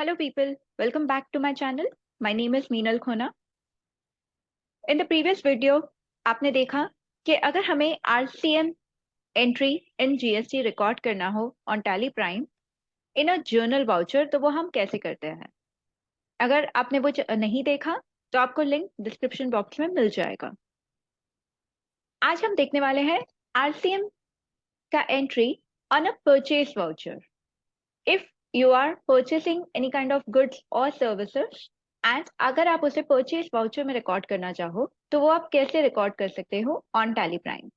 Hello people, welcome back to my channel. My name is Meenal Khona. In the previous video, आपने देखा कि अगर हमें RCM entry in GST record करना हो on Tally Prime in a journal voucher तो वो हम कैसे करते हैं। अगर आपने वो नहीं देखा तो आपको लिंक डिस्क्रिप्शन बॉक्स में मिल जाएगा। आज हम देखने वाले हैं RCM का entry on a purchase voucher. If you are purchasing any kind of goods or services and अगर आप उसे परचेज वाउचर में रिकॉर्ड करना चाहो तो वो आप कैसे रिकॉर्ड कर सकते हो ऑन टैली प्राइम।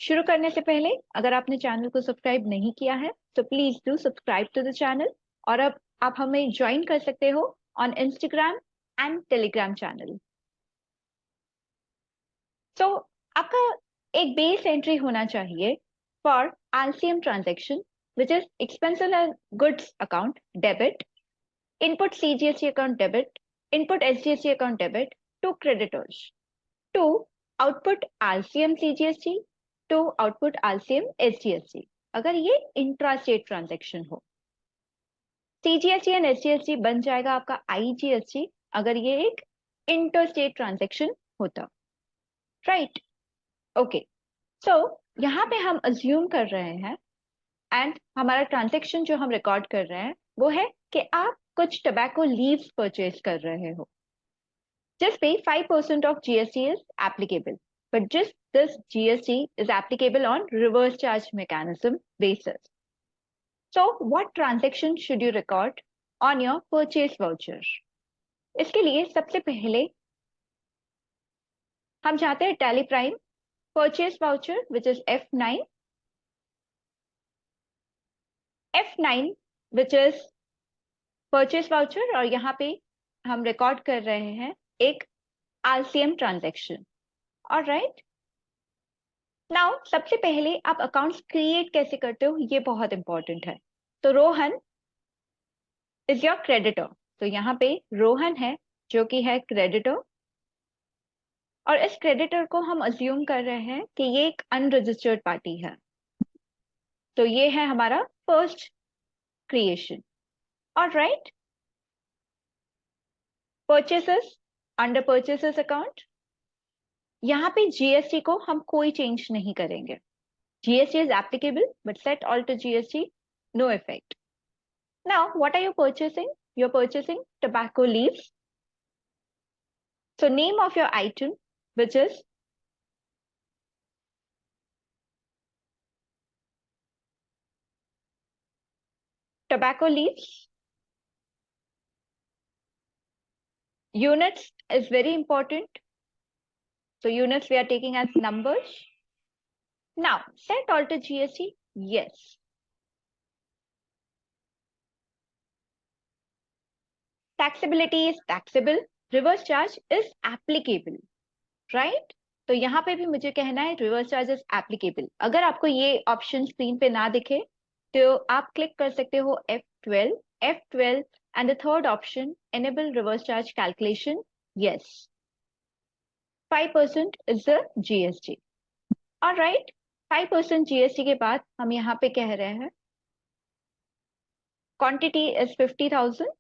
शुरू करने से पहले अगर आपने चैनल को सब्सक्राइब नहीं किया है तो please do subscribe to the channel और अब आप हमें ज्वाइन कर सकते हो on Instagram and Telegram channel. So आपका एक बेस एंट्री होना चाहिए for RCM transaction which is expenses and goods account debit, input CGST account debit, input SGST account debit to creditors, to output RCM CGST, to output RCM SGST अगर ये intrastate transaction हो। CGST and SGST बन जाएगा आपका IGST अगर ये एक interstate transaction होता, राइट? ओके, सो यहाँ पे हम अज्यूम कर रहे हैं एंड हमारा ट्रांजेक्शन जो हम रिकॉर्ड कर रहे हैं वो है कि आप कुछ टबैको लीव्स परचेज कर रहे हो जिस पे 5% of GST is applicable, but just this GST is applicable on reverse charge mechanism basis. So what transaction should you record on your purchase voucher? इसके लिए सबसे पहले हम जाते हैं tally prime purchase voucher which is F9 which is purchase voucher और यहाँ पे हम रिकॉर्ड कर रहे हैं एक RCM ट्रांजेक्शन। ऑलराइट, नाउ सबसे पहले आप अकाउंट्स क्रिएट कैसे करते हो ये बहुत इंपॉर्टेंट है। तो रोहन इज योर क्रेडिटर, तो यहाँ पे रोहन है जो कि है क्रेडिटर और इस क्रेडिटर को हम अज्यूम कर रहे हैं कि ये एक अनरजिस्टर्ड पार्टी है। तो ये है हमारा first creation. Alright, purchases, under purchases account, यहाँ पे GST को हम कोई चेंज नहीं करेंगे। GST is applicable, but set all to GST, no effect. Now, what are you purchasing? You're purchasing tobacco leaves. So, name of your item, which is tobacco leaves. Units is very important. So, units we are taking as numbers. Now, set all to GST, yes. Taxability is taxable. Reverse charge is applicable, right? तो यहाँ पे भी मुझे कहना है reverse charge is applicable. अगर आपको ये ऑप्शन स्क्रीन पे ना दिखे तो आप क्लिक कर सकते हो F12 and the third option enable reverse charge calculation, yes. 5% is the GST. Alright, 5% GST के बाद हम यहाँ पे कह रहे हैं quantity is 50,000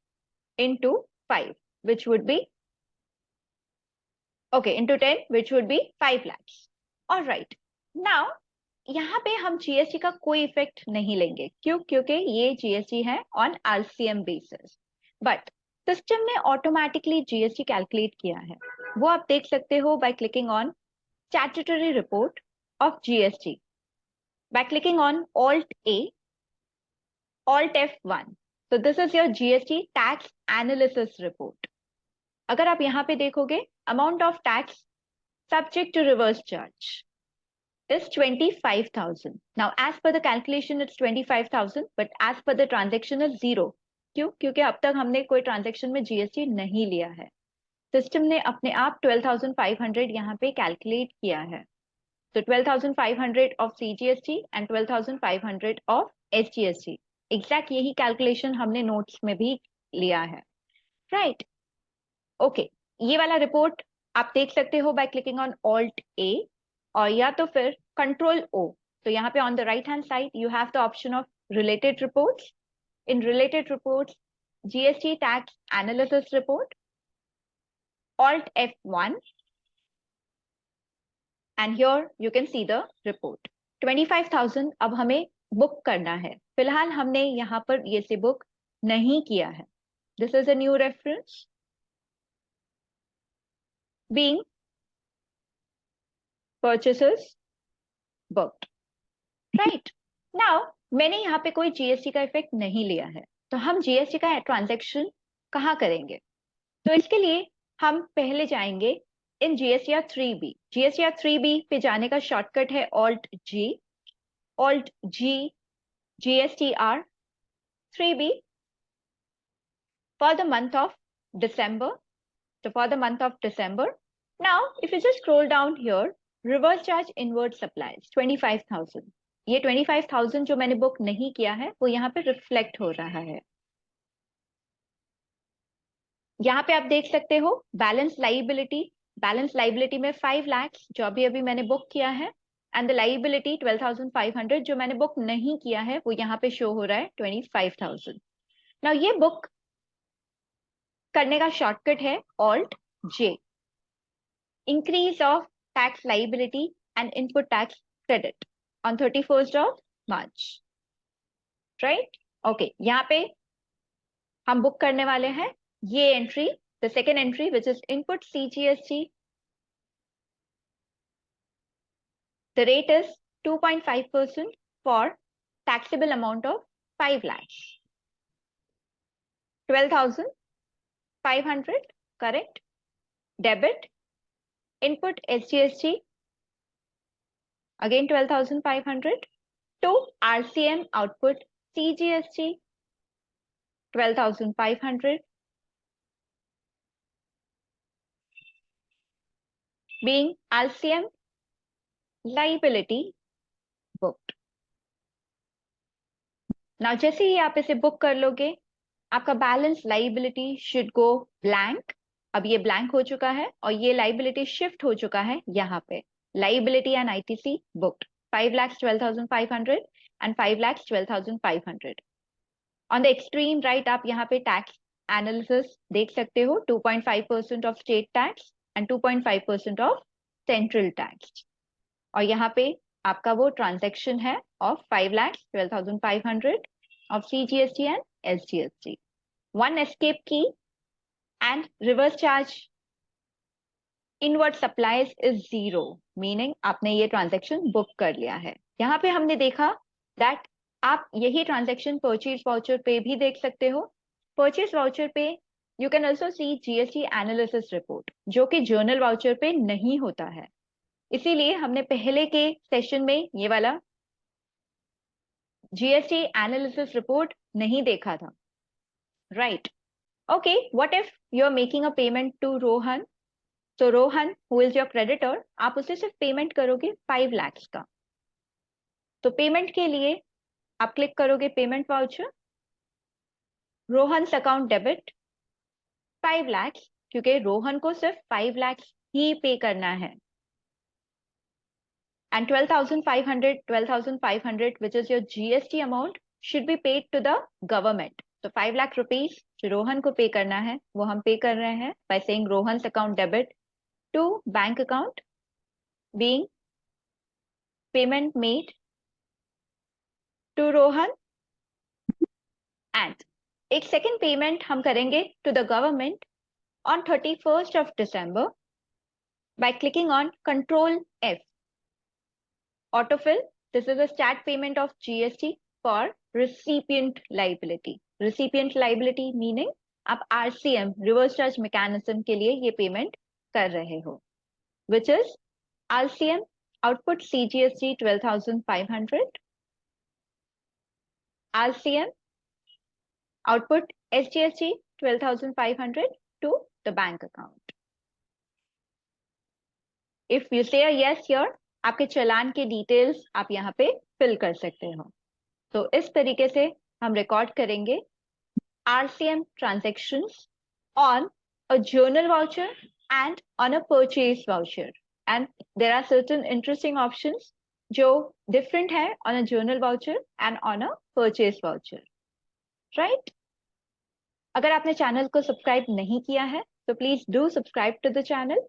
into 5 which would be okay into 10 which would be 5 lakhs. Alright, now यहाँ पे हम GST का कोई इफेक्ट नहीं लेंगे, क्यों? क्योंकि ये GST है on RCM basis, but system ने ऑटोमेटिकली GST कैलकुलेट किया है। वो आप देख सकते हो by clicking on statutory report of GST, by clicking on Alt-A, Alt-F1. So this is your GST tax analysis report. अगर आप यहाँ पे देखोगे amount of tax subject to reverse charge is 25,000. Now, as per the calculation, it's 25,000, but as per the transaction is 0. क्यों? क्योंकि अब तक हमने कोई ट्रांजेक्शन में GST नहीं लिया है। सिस्टम ने अपने आप 12,500 यहाँ पे कैलकुलेट किया है। तो 12,500 of CGST and 12,500 of SGST, exact यही कैलकुलेशन हमने नोट्स में भी लिया है, राइट? ओके, ये वाला रिपोर्ट आप देख सकते हो बाय क्लिकिंग ऑन Alt-A और या तो फिर Control-O. तो यहाँ पे on the right hand side you have the option of related reports. In related reports GST tax analysis report, Alt F1, and here you can see the report. 25,000 अब हमें book करना है. फिलहाल हमने यहाँ पर ये से बुक नहीं किया है. This is a new reference being purchases booked. Right. Now मैंने यहाँ पे कोई GST का इफेक्ट नहीं लिया है, तो हम GST का ट्रांजैक्शन कहाँ करेंगे? तो इसके लिए हम पहले जाएंगे इन GSTR 3B. GSTR 3B पे जाने का शॉर्टकट है Alt G GSTR 3B for the month of December. So for the month of December, now if you just scroll down here, reverse charge inward supplies 25,000. ये 25,000 जो मैंने book नहीं किया है वो यहाँ पे रिफ्लेक्ट हो रहा है. यहाँ पे आप देख सकते हो बैलेंस लाइबिलिटी में 5 लाख जो अभी मैंने बुक किया है, एंड द लाइबिलिटी 12,500 जो मैंने बुक नहीं किया है वो यहाँ पे शो हो रहा है 25,000. नाउ ये बुक करने का शॉर्टकट है Alt J, increase of tax liability and input tax credit on 31st of March. Right. Okay, यहाँ पे हम बुक करने वाले हैं ये entry, the second entry which is input CGST. The rate is 2.5% for taxable amount of 5 lakhs. 12,500, correct? Debit. Input SGST. Again 12,500. To RCM output CGST. 12,500. Being RCM liability booked. Now जैसे ही आप इसे book कर लोगे आपका balance liability should go blank. अब ये blank हो चुका है और ये लाइबिलिटी शिफ्ट हो चुका है यहाँ पे. Liability and ITC booked 5,12,500 and 5,12,500. On the extreme right आप यहाँ पे टैक्स एनालिसिस देख सकते हो. 2.5% of state tax and 2.5% of central tax. और यहाँ पे आपका वो ट्रांजैक्शन है of 5,12,500 of CGST and SGST. One escape key and reverse charge inward supplies is 0, meaning आपने ये ट्रांजैक्शन बुक कर लिया है. यहाँ पे हमने देखा that आप यही ट्रांजैक्शन परचेज वाउचर पे भी देख सकते हो. परचेज वाउचर पे you can also see GST analysis report जो कि जर्नल वाउचर पे नहीं होता है. इसीलिए हमने पहले के सेशन में ये वाला GST analysis report नहीं देखा था. Right. Okay, what if you're making a payment to Rohan? So Rohan, who is your creditor, आप उसे सिर्फ पेमेंट करोगे 5 lakhs का. तो पेमेंट के लिए आप क्लिक करोगे payment voucher. Rohan's account debit 5 lakhs, क्योंकि रोहन को सिर्फ 5 lakhs ही पे करना है. And 12,500 which is your GST amount should be paid to the government. So 5 lakh rupees जो रोहन को पे करना है वो हम पे कर रहे हैं by saying Rohan's account debit to bank account, being payment made to Rohan. And एक second payment हम करेंगे to the government on 31st of December by clicking on Control F. Autofill. This is a stat payment of GST for recipient liability. Recipient liability meaning आप RCM reverse charge mechanism के लिए ये payment कर रहे हो, which is RCM output CGST 12,500, RCM output SGST 12,500 to the bank account. If you say a yes here, आपके चालान के details आप यहाँ पे फिल कर सकते हो. तो इस तरीके से हम रिकॉर्ड करेंगे RCM transactions on a journal voucher and on a purchase voucher. And there are certain interesting options जो different है on a journal voucher and on a purchase voucher. Right? अगर आपने चैनल को सब्सक्राइब नहीं किया है तो please do subscribe to the channel